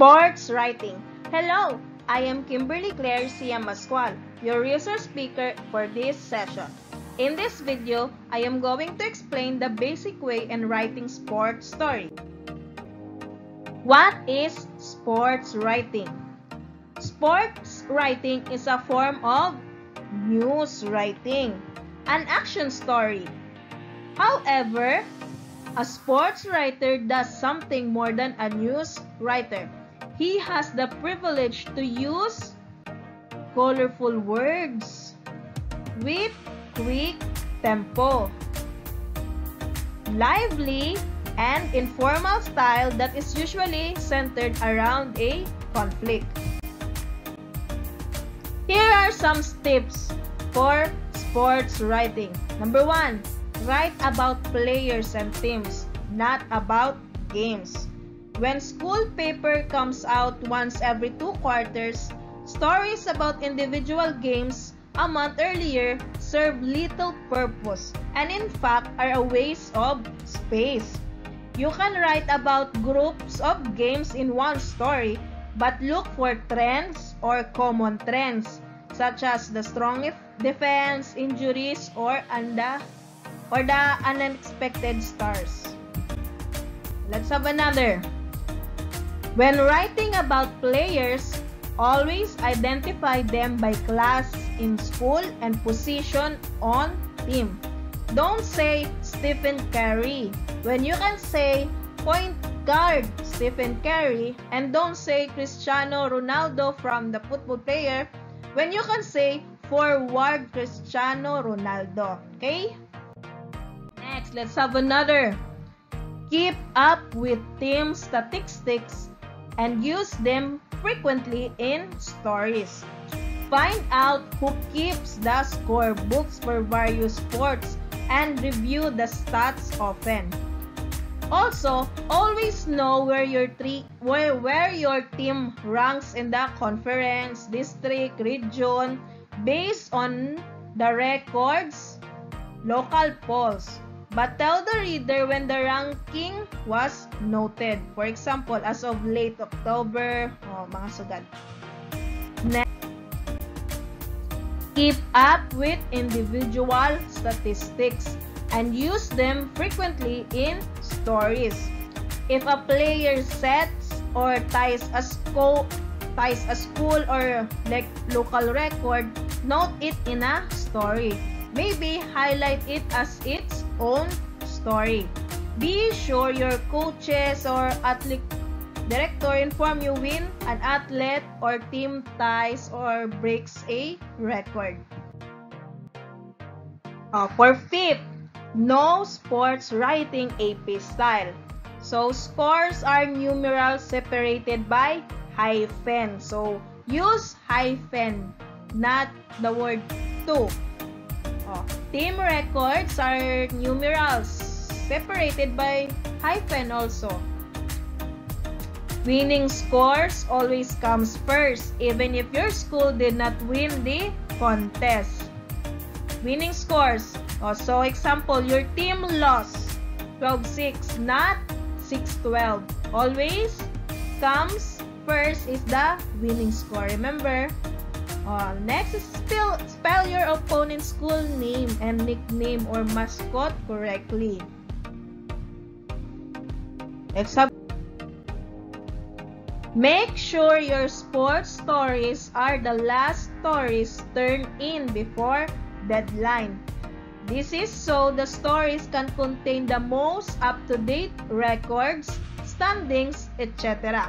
Sports writing. Hello, I am Kimberly Claire Mascual, your resource speaker for this session. In this video, I am going to explain the basic way in writing sports story. What is sports writing? Sports writing is a form of news writing, an action story. However, a sports writer does something more than a news writer. He has the privilege to use colorful words with quick tempo, lively and informal style that is usually centered around a conflict. Here are some tips for sports writing. Number 1, write about players and teams, not about games. When school paper comes out once every 2 quarters, stories about individual games a month earlier serve little purpose and in fact are a waste of space. You can write about groups of games in one story, but look for trends or common trends such as the strong defense, injuries, or the unexpected stars. Let's have another. When writing about players, always identify them by class in school and position on team. Don't say Stephen Curry when you can say point guard Stephen Curry, and don't say Cristiano Ronaldo from the football player when you can say forward Cristiano Ronaldo. Okay? Next, let's have another. Keep up with team statistics and use them frequently in stories. Find out who keeps the scorebooks for various sports and review the stats often. Also, always know where your team ranks in the conference, district, region, based on the records, local polls. But tell the reader when the ranking was noted. For example, as of late October, mga sugad. Next, keep up with individual statistics and use them frequently in stories. If a player sets or ties a school or local record, note it in a story. Maybe highlight it as its own story. Be sure your coaches or athletic director inform you when an athlete or team ties or breaks a record. For 5th, no sports writing AP style. So scores are numerals separated by hyphen. So use hyphen, not the word to. Team records are numerals separated by hyphen also. Winning scores always comes first even if your school did not win the contest. Winning scores. So example, your team lost 12-6, not 6-12. Always comes first is the winning score. Remember? Next is spell your opponent's school name and nickname or mascot correctly. Make sure your sports stories are the last stories turned in before deadline. This is so the stories can contain the most up-to-date records, standings, etc.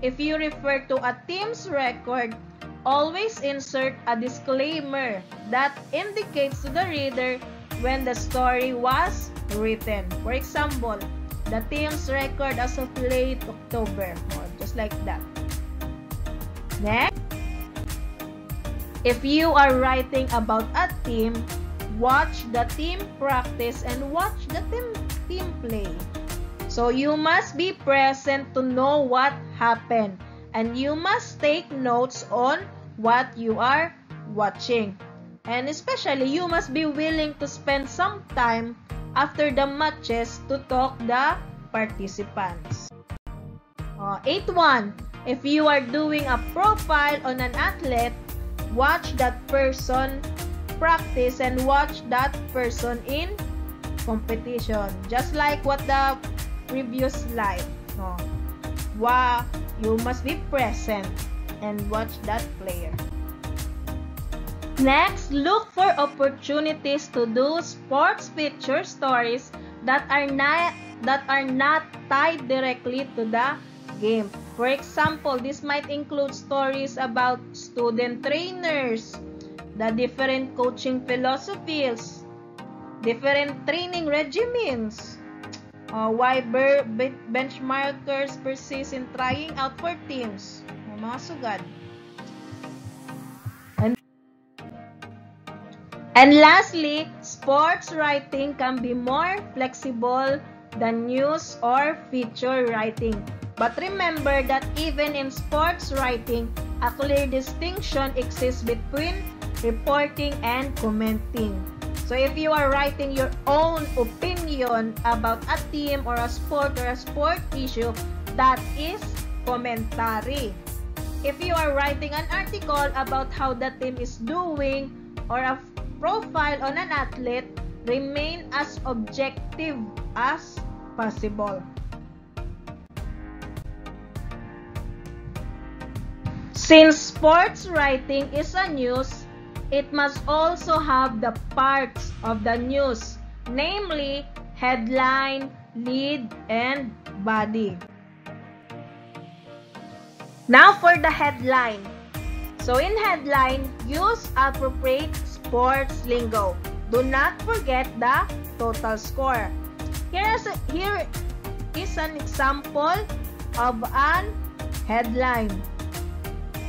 If you refer to a team's record, always insert a disclaimer that indicates to the reader when the story was written. For example, the team's record as of late October, just like that. Next, if you are writing about a team, watch the team practice and watch the team play. So you must be present to know what happened, and you must take notes on what you are watching. And especially, you must be willing to spend some time after the matches to talk the participants. 8-1. If you are doing a profile on an athlete, watch that person practice and watch that person in competition. Just like what the previous slide. Wow, you must be present and watch that player. Next, look for opportunities to do sports feature stories that are not tied directly to the game. For example, this might include stories about student trainers, the different coaching philosophies, different training regimens, why benchmarkers persist in trying out for teams. Mga sugad. And lastly, sports writing can be more flexible than news or feature writing. But remember that even in sports writing, a clear distinction exists between reporting and commenting. So if you are writing your own opinion about a team or a sport issue, that is commentary. If you are writing an article about how the team is doing or a profile on an athlete, remain as objective as possible. Since sports writing is a news, it must also have the parts of the news, namely headline, lead, and body. Now for the headline. So in headline, use appropriate sports lingo. Do not forget the total score. Here is an example of an headline.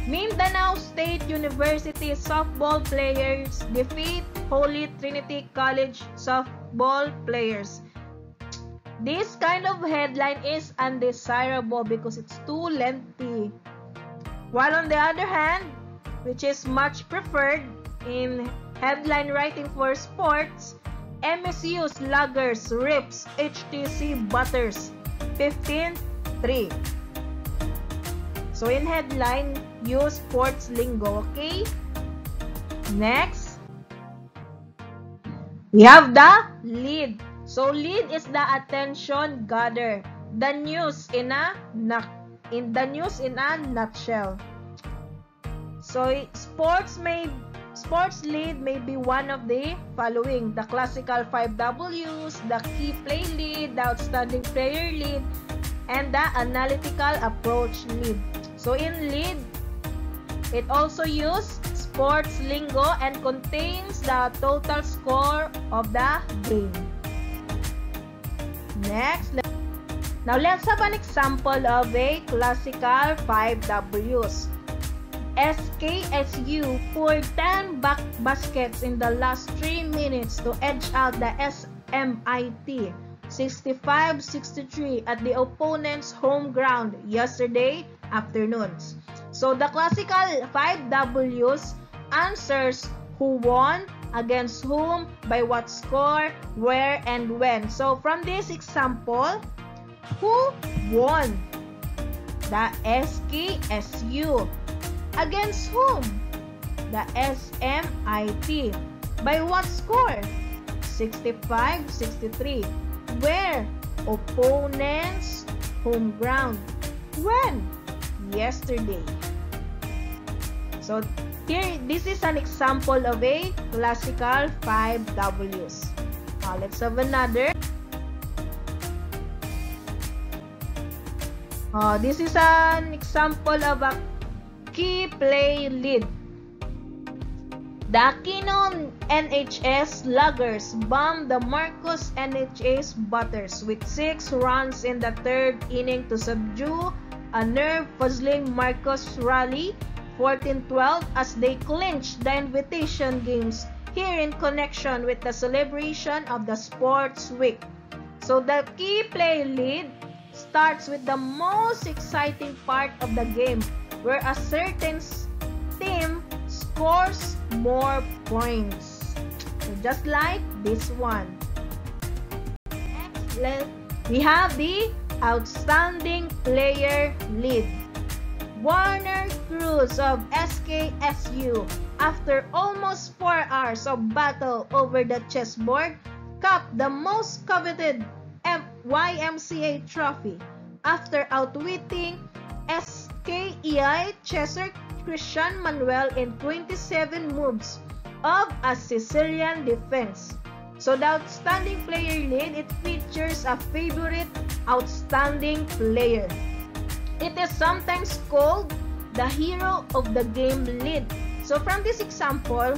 Mindanao State University softball players defeat Holy Trinity College softball players. This kind of headline is undesirable because it's too lengthy. While on the other hand, which is much preferred in headline writing for sports, MSU Sluggers rips HTC Butters 15-3. So in headline, use sports lingo, okay? Next, we have the lead. So lead is the attention gather, the news in a nutshell. So sports lead may be one of the following: the classical 5 W's, the key play lead, the outstanding player lead, and the analytical approach lead. So in lead, it also uses sports lingo and contains the total score of the game. Next, now let's have an example of a classical 5 W's. SKSU poured 10 baskets in the last 3 minutes to edge out the SMIT 65-63 at the opponent's home ground yesterday afternoons. So the classical 5 W's answers who won, against whom, by what score, where, and when. So from this example, who won? The SKSU. Against whom? The SMIT. By what score? 65-63. Where? Opponent's home ground. When? Yesterday. So here, this is an example of a classical 5 W's. Now let's have another. This is an example of a key play lead. The Aquino NHS Sluggers bombed the Marcos NHS Butters with 6 runs in the 3rd inning to subdue a nerve-puzzling Marcos rally 14-12 as they clinched the invitation games here in connection with the celebration of the sports week. So the key play lead starts with the most exciting part of the game, where a certain team scores more points. So just like this one. Next, we have the outstanding player lead. Warner Cruz of SKSU, after almost 4 hours of battle over the chessboard, capped the most coveted YMCA trophy after outwitting SKEI chesser Christian Manuel in 27 moves of a Sicilian defense. So the outstanding player lead, it features a favorite outstanding player. It is sometimes called the hero of the game lead. So from this example,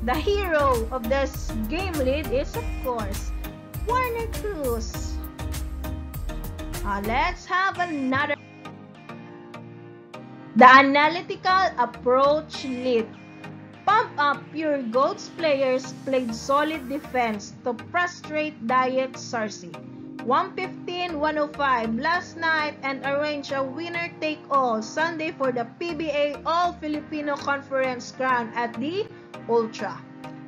the hero of this game lead is, of course, Warner Cruz. Let's have another. The analytical approach lead. Pump up Pure Gold's players played solid defense to frustrate Diet Sarsi. 115-105 last night and arrange a winner-take-all Sunday for the PBA All-Filipino Conference crown at the Ultra.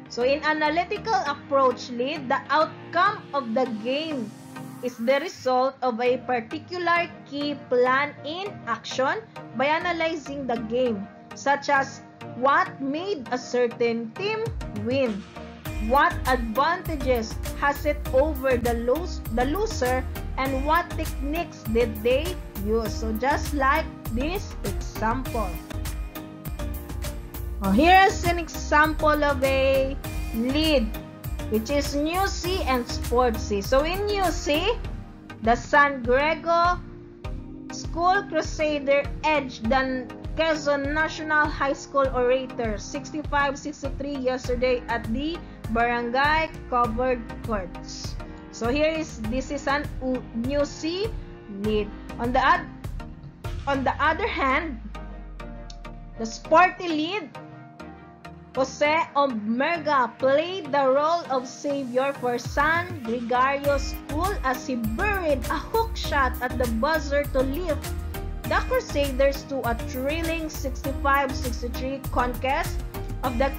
So in analytical approach lead, the outcome of the game is the result of a particular key plan in action by analyzing the game, such as what made a certain team win, what advantages has it over the loser, and what techniques did they use. So just like this example. Here is an example of a lead, which is Newsy and Sportsy. So in Newsy, the San Grego School Crusader edged the Quezon National High School Orators 65-63 yesterday at the Barangay Covered Courts. So this is an Newsy lead. On the other hand, the Sporty lead, Jose Omega played the role of savior for San Gregorio School as he buried a hook shot at the buzzer to lift the Crusaders to a thrilling 65-63 conquest of the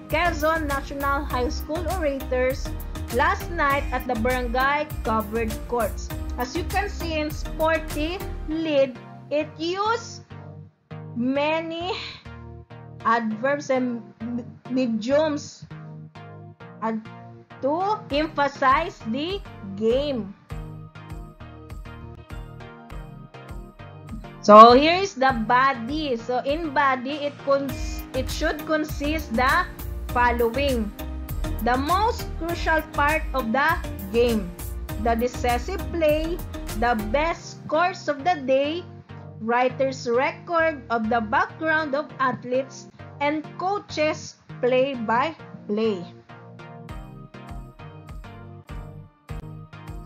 Quezon National High School Orators last night at the Barangay Covered Courts. As you can see in Sporty lead, it used many adverbs and idioms to emphasize the game. So here is the body. So in body, it should consist the following: the most crucial part of the game, the decisive play, the best scores of the day, writer's record of the background of athletes, and coaches play-by-play.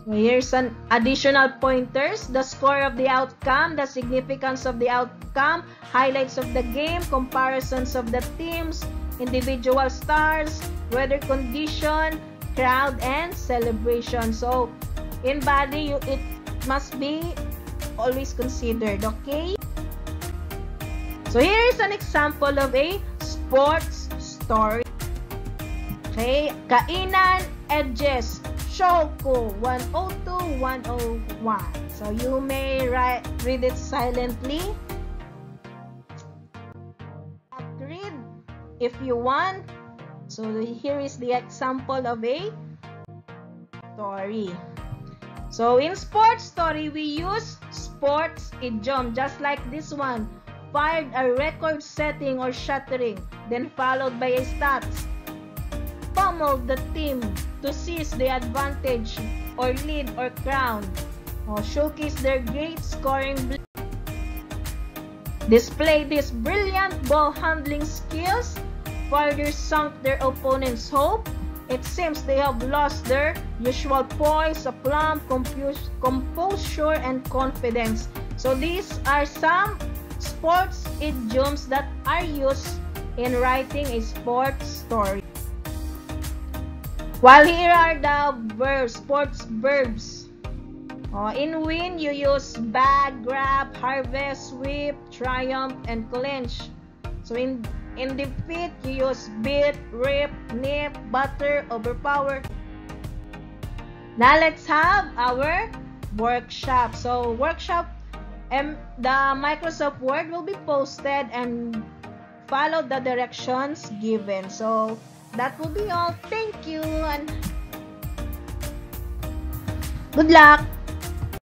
So here's an additional pointers: the score of the outcome, the significance of the outcome, highlights of the game, comparisons of the teams, individual stars, weather condition, crowd, and celebration. So in body, it must be always considered, okay? So here is an example of a sports story. Okay, Kainan Edges Shoko 102-101. So you may read it silently. Read if you want. So here is the example of a story. So in sports story, we use sports idiom just like this one. Fired a record-setting or shattering, then followed by a stats. Pummeled the team to seize the advantage or lead or crown. Or showcase their great scoring. Display these brilliant ball handling skills. Further sunk their opponent's hope. It seems they have lost their usual poise, aplomb, composure, and confidence. So these are some sports idioms that are used in writing a sports story. While here are the verbs, sports verbs. In win, you use bag, grab, harvest, sweep, triumph, and clinch. So in defeat, you use beat, rip, nip, butter, overpower. Now let's have our workshop. So workshop the Microsoft Word will be posted and follow the directions given. So that will be all. Thank you and good luck.